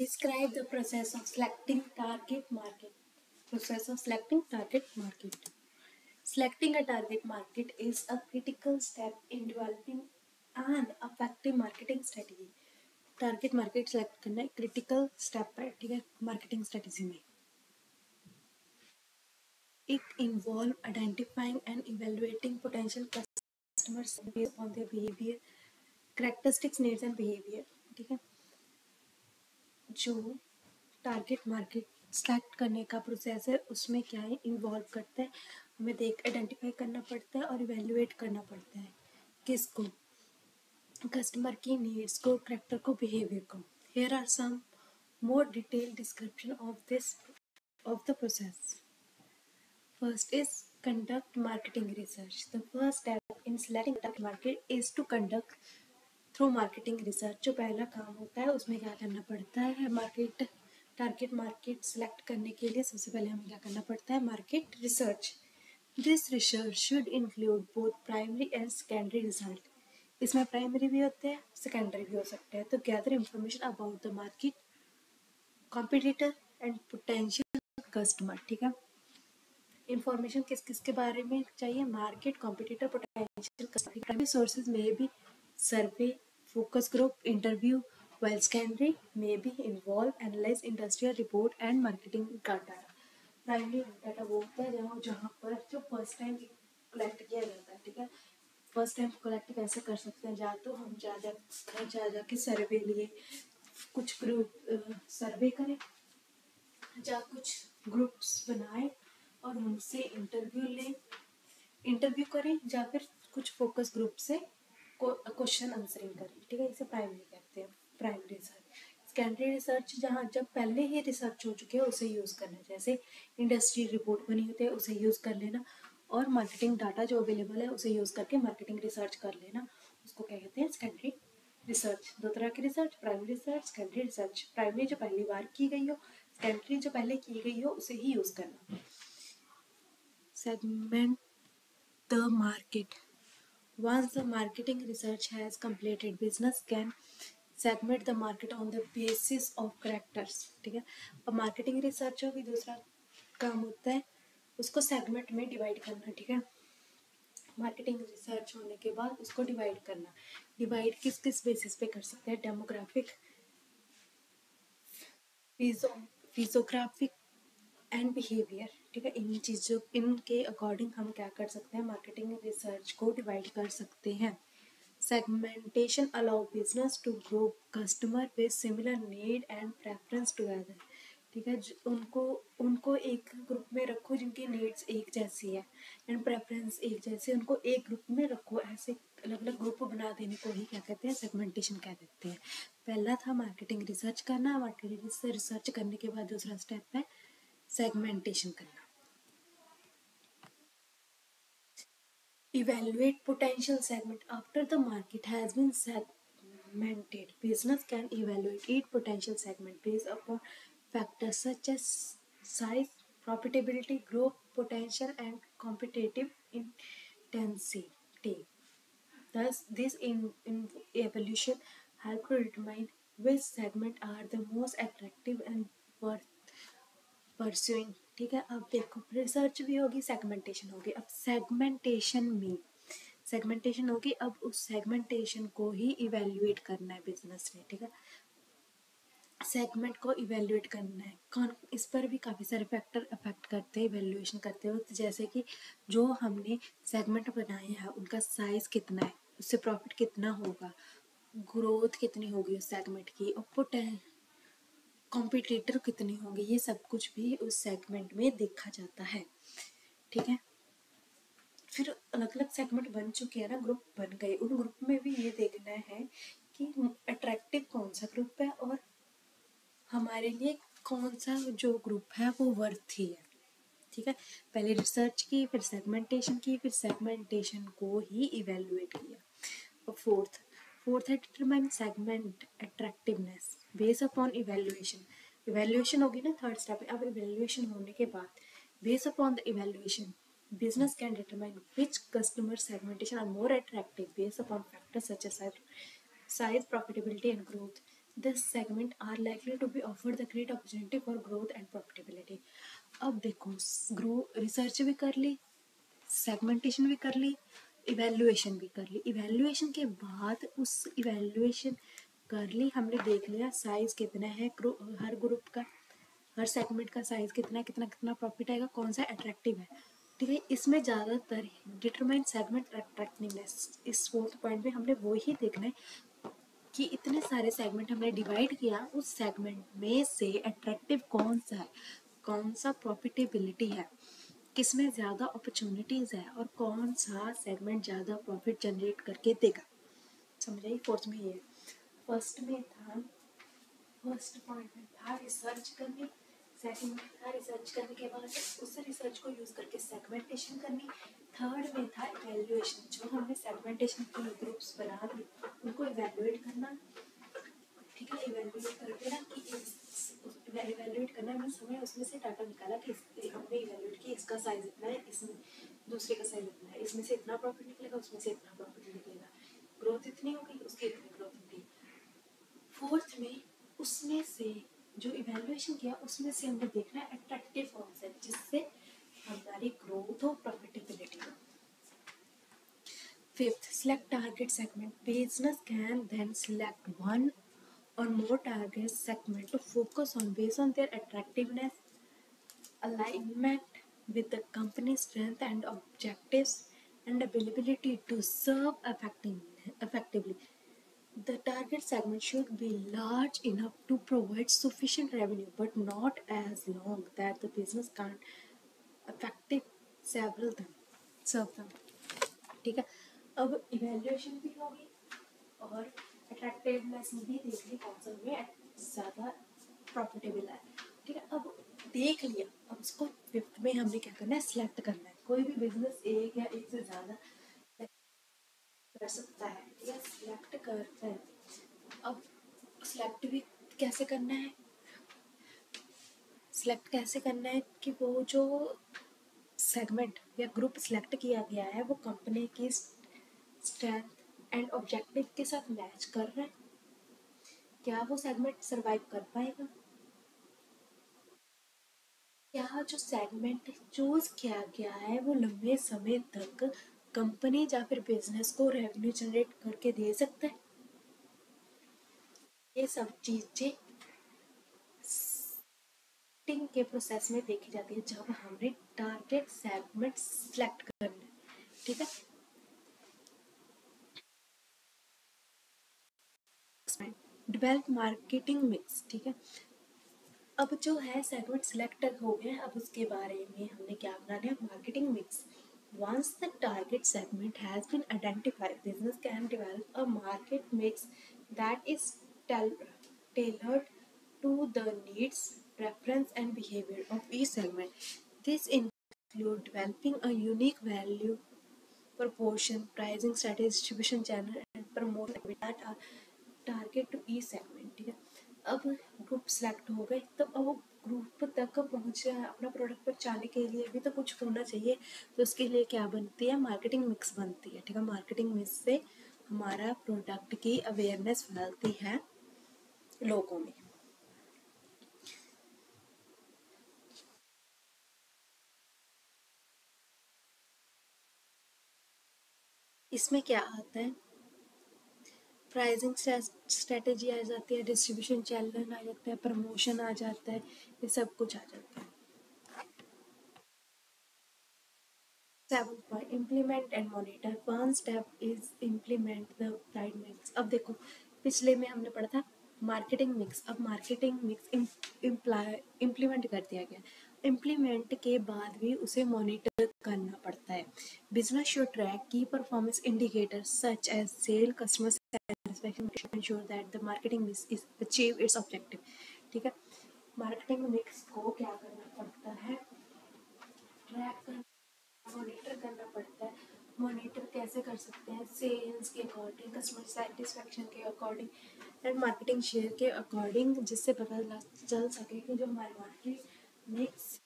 Describe the process of selecting target market. Process of selecting target market. Selecting a target market is a critical step in developing an effective marketing strategy. Target market select करना एक critical step है, ठीक है, marketing strategy में. It involves identifying and evaluating potential customers based on their behavior, characteristics, needs and behavior. ठीक है, जो target market select करने का प्रोसेस है उसमें क्या है इन्वॉल्व करता है, हमें आइडेंटिफाई करना पड़ता है और इवेल्युएट करना पड़ता है. किसको? कस्टमर की नीड्स को, करेक्टर को, बिहेवियर को. Here are some more detailed description of the process. First is conduct marketing research. The first step in selecting target market is to conduct through marketing research. जो पहला काम होता है उसमें क्या करना पड़ता है, टारगेट मार्केट सेलेक्ट करने के लिए सबसे पहले हमें क्या करना पड़ता है, market research. This research should include both primary and secondary result. इसमें प्राइमरी भी होते हैं, सेकेंडरी भी हो सकते हैं. तो gather information about the market, competitor and potential customer. ठीक है, इंफॉर्मेशन किस किस के बारे में चाहिए, market, competitor, potential customer. Primary sources में भी survey, focus group, interview, while secondary may be involve analyze industrial report and marketing data. Primary data वो होता है जहाँ पर जो फर्स्ट टाइम कलेक्ट किया जाता है. ठीक है, फर्स्ट टाइम कलेक्ट कैसे कर सकते हैं, जा तो हम जा के सर्वे लिए, कुछ ग्रुप सर्वे करें, जा कुछ ग्रुप्स बनाए और उनसे इंटरव्यू करें, या फिर कुछ फोकस ग्रुप से क्वेश्चन आंसरिंग करें. ठीक है, इसे प्राइमरी कहते हैं, प्राइमरी रिसर्च. सेकेंडरी रिसर्च जहाँ जब पहले ही रिसर्च हो चुके हैं उसे यूज़ करना, जैसे इंडस्ट्री रिपोर्ट बनी होती है उसे यूज़ कर लेना, और मार्केटिंग डाटा जो अवेलेबल है उसे यूज़ करके मार्केटिंग रिसर्च कर लेना, उसको क्या कहते हैं, सेकेंडरी रिसर्च. दो तरह की research, primary research, secondary research. Primary जो पहली बार की गई हो, सेकेंडरी जो पहले की गई हो उसे ही यूज़ करना. Segment the market. Once the marketing research has completed, business can segment the market on the basis of characters. ठीक है, अब मार्केटिंग रिसर्च होगी, दूसरा काम होता है उसको सेगमेंट में डिवाइड करना. ठीक है, मार्केटिंग रिसर्च होने के बाद उसको डिवाइड करना. डिवाइड किस किस बेसिस पे कर सकते हैं, डेमोग्राफिक, फिजियोग्राफिक एंड बिहेवियर. ठीक है, इन चीज़ों इनके अकॉर्डिंग हम क्या कर सकते हैं, मार्केटिंग रिसर्च को डिवाइड कर सकते हैं. Segmentation allow business to group customer with similar need and preference together. ठीक है, उनको एक ग्रुप में रखो जिनकी नीड्स एक जैसी है एंड प्रेफरेंस एक जैसी, उनको एक ग्रुप में रखो. ऐसे अलग अलग ग्रुप बना देने को ही क्या कहते हैं, सेगमेंटेशन कह देते हैं. पहला था मार्केटिंग रिसर्च करना, मार्केटिंग रिसर्च करने के बाद दूसरा स्टेप है सेगमेंटेशन करना. Evaluate potential segment. After the market has been segmented, business can evaluate each potential segment based upon factors such as size, profitability, growth potential, and competitive intensity. Thus, this evaluation help to determine which segment are the most attractive and worth pursuing. ठीक है, अब देखो research भी होगी, segmentation होगी. अब segmentation होगी, अब उस सेगमेंटेशन को ही इवेल्युएट करना है बिजनेस ने. ठीक है, सेगमेंट को इवेल्युएट करना है. कौन, इस पर भी काफ़ी सारे फैक्टर अफेक्ट करते हैं इवेल्युएशन करते वक्त, जैसे कि जो हमने सेगमेंट बनाए हैं उनका साइज कितना है, उससे प्रॉफिट कितना होगा, ग्रोथ कितनी होगी उस सेगमेंट की, और कॉम्पिटिटर कितने होंगे, ये सब कुछ भी उस सेगमेंट में देखा जाता है. ठीक है, फिर अलग अलग सेगमेंट बन चुके हैं ना, ग्रुप बन गए, उन ग्रुप में भी ये देखना है कि अट्रैक्टिव कौन सा ग्रुप है और हमारे लिए कौन सा जो ग्रुप है वो वर्थी है. ठीक है, पहले रिसर्च की, फिर सेगमेंटेशन की, फिर सेगमेंटेशन को ही इवेल्युएट किया. और फोर्थ है determine segment attractiveness based upon evaluation होगी ना, थर्ड स्टेप. अब इवेल्युएशन होने के बाद based upon the evaluation business can determine which customer segmentation are more attractive based upon factors such as size, profitability and growth. This segment are likely to be offer the great opportunity for growth and profitability. अब देखो, grow research भी कर ली, segmentation भी कर ली, evaluation भी कर ली। Evaluation के बाद उस इवेल्युएशन कर ली, हमने देख लिया साइज कितना है हर ग्रुप का, हर सेगमेंट का साइज कितना कितना कितना प्रॉफिट आएगा, कौन सा अट्रैक्टिव है। ठीक है, इसमें ज़्यादातर डिटरमाइन सेगमेंट अट्रैक्टिवनेस, इस फोर्थ पॉइंट में हमने वो ही देखना है कि इतने सारे सेगमेंट हमने डिवाइड किया, उस सेगमेंट में से अट्रैक्टिव कौन सा है, कौन सा प्रॉफिटेबिलिटी है, किसमें ज़्यादा अपॉर्चुनिटीज़ है, और कौन सा सेगमेंट ज़्यादा प्रॉफिट जनरेट करके देगा। समझ आई? फोर्थ में ये फर्स्ट पॉइंट में था रिसर्च करनी, सेकंड में था रिसर्च करने के बाद उस रिसर्च को यूज करके सेगमेंटेशन करनी, थर्ड में था इवैल्यूएशन, जो हमने सेगमेंटेशन के ग्रुप्स बना दिए उनको इवैल्यूएट करना। ठीक है, इवैल्यूएट करके ना कि इवैल्यूएट करना मीन्स हमें उसमें से डाटा निकाला कि हमने इवैल्यूएट किया, इसका साइज इतना है, इसमें दूसरे का साइज इतना है, इसमें से इतना प्रॉफिट निकलेगा, उसमें से इतना प्रॉफिट निकलेगा, ग्रोथ इतनी होगी, उसकी इतनी ग्रोथ होगी। फोर्थ में उसमें से जो इवैल्यूएशन किया उसमें से हमने देखना है अट्रैक्टिव कौन सा है, जिससे हमारी ग्रोथ हो, प्रॉफिटेबिलिटी हो। Fifth, select target segment. Business can then select one or more target segment to focus on based on their attractiveness, alignment with the company's strength and objectives, and availability to serve effectively. The target segment should be large enough to provide sufficient revenue, but not as long that the business can't effective serve them. ठीक है, अब evaluation भी होगी और attractiveness भी देख ली, कौन सा में ज़्यादा प्रॉफिटेबल है। ठीक है, अब देख लिया, अब उसको फिफ्थ में हमने क्या करना है, सिलेक्ट करना है। कोई भी बिजनेस एक या एक से ज़्यादा कर सकता है। ठीक है, सिलेक्ट करते हैं। अब सिलेक्ट भी कैसे करना है, सिलेक्ट कैसे करना है कि वो जो सेगमेंट या ग्रुप सिलेक्ट किया गया है वो कंपनी की स्ट्रेंथ एंड ऑब्जेक्टिव के साथ मैच कर रहा है, क्या वो सेगमेंट सरवाइव कर पाएगा, क्या जो सेगमेंट चूज किया गया है वो लंबे समय तक कंपनी या फिर बिजनेस को रेवेन्यू जनरेट करके दे सकता है। ये सब चीजें टिंग के प्रोसेस में देखी जाती है जब हमने टारगेट सेगमेंट सिलेक्ट करना है। ठीक है, डेवलप मार्केटिंग मिक्स। ठीक है, अब जो है सेगमेंट सिलेक्ट हो गए, अब उसके बारे में हमने क्या बनाना है, marketing mix. Once the target segment has been identified, business can develop a market mix that is tailored to the needs, preference, and behavior of each segment. This includes developing a unique value proportion, pricing strategy, distribution channel, and promotion that are target to each segment. ठीक है, अब group select हो गए, तो अब वो group तक पहुँचे, अपना प्रोडक्ट पहुँचाने के लिए भी तो कुछ होना चाहिए, तो उसके लिए क्या बनती है, मार्केटिंग मिक्स बनती है। ठीक है, मार्केटिंग मिक्स से हमारा प्रोडक्ट की अवेयरनेस फैलती है लोगों में। इसमें क्या आता है, प्राइसिंग स्ट्रेटेजी आ जाती है, डिस्ट्रीब्यूशन चैनल आ जाता है, प्रमोशन आ जाता है, ये सब कुछ आ जाता है। 7 point, implement and monitor. One step is implement the right mix. अब देखो, पिछले में हमने पढ़ा था मार्केटिंग मिक्स, अब मार्केटिंग मिक्स इम्प्लीमेंट कर दिया गया। इम्प्लीमेंट के बाद भी उसे मॉनिटर करना पड़ता है। Business should track key performance indicators such as sale, customer satisfaction, ensure that the marketing mix is achieve its objective. ठीक है, मार्केटिंग मिक्स को क्या करना पड़ता है, ट्रैक करना, मॉनिटर करना पड़ता है। मॉनिटर कैसे कर सकते हैं, सेल्स के अकॉर्डिंग, कस्टमर सेटिस्फेक्शन के अकॉर्डिंग एंड मार्केटिंग शेयर के अकॉर्डिंग, जिससे पता चल सके कि जो हमारे मार्केट मिक्स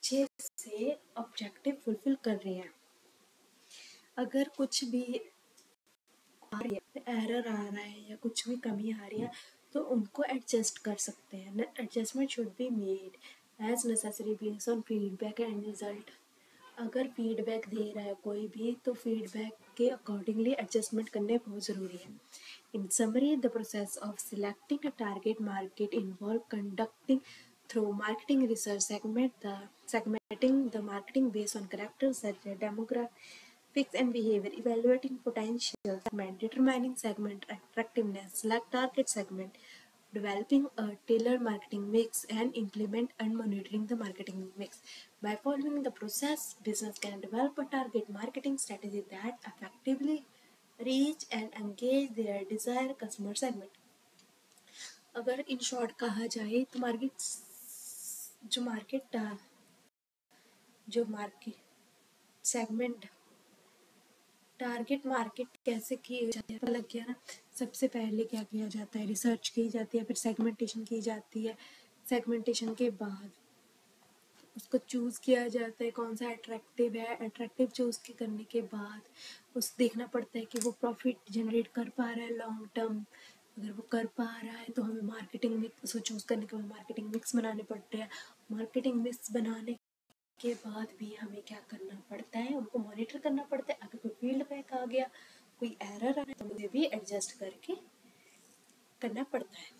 अच्छे से ऑब्जेक्टिव फुलफिल कर रहे हैं। अगर कुछ भी आ रही है, एरर आ रहा है या कुछ भी कमी आ रही है, तो उनको एडजस्ट कर सकते हैं। Adjustment should be made as necessary based on feedback and result. अगर फीडबैक दे रहा है कोई भी, तो फीडबैक के अकॉर्डिंगली एडजस्टमेंट करने बहुत ज़रूरी है। In summary, the process of selecting a target market involves conducting through marketing research, segmenting the marketing based on characters such as demographics and behavior, evaluating potential segment, determining segment attractiveness, select target segment, developing a tailored marketing mix, and implement and monitoring the marketing mix. By following the process, business can develop a target marketing strategy that effectively reach and engage their desired customer segment. अगर in short कहा जाए तो जो market जो market segment target market कैसे किए जाते हैं, पता लग गया ना। सबसे पहले क्या किया जाता है, रिसर्च की जाती है, फिर सेगमेंटेशन की जाती है। सेगमेंटेशन के बाद उसको चूज़ किया जाता है कौन सा अट्रैक्टिव है। अट्रैक्टिव चूज़ करने के बाद उस देखना पड़ता है कि वो प्रॉफिट जनरेट कर पा रहा है लॉन्ग टर्म। अगर वो कर पा रहा है तो हमें मार्केटिंग मिक्स, उसको चूज़ करने के बाद मार्केटिंग मिक्स बनाने पड़ते हैं। मार्केटिंग मिक्स बनाने के बाद भी हमें क्या करना पड़ता है, उनको मॉनिटर करना पड़ता है। अगर कोई फीडबैक आ गया, कोई एरर आ रहा है, तो मुझे भी एडजस्ट करके करना पड़ता है।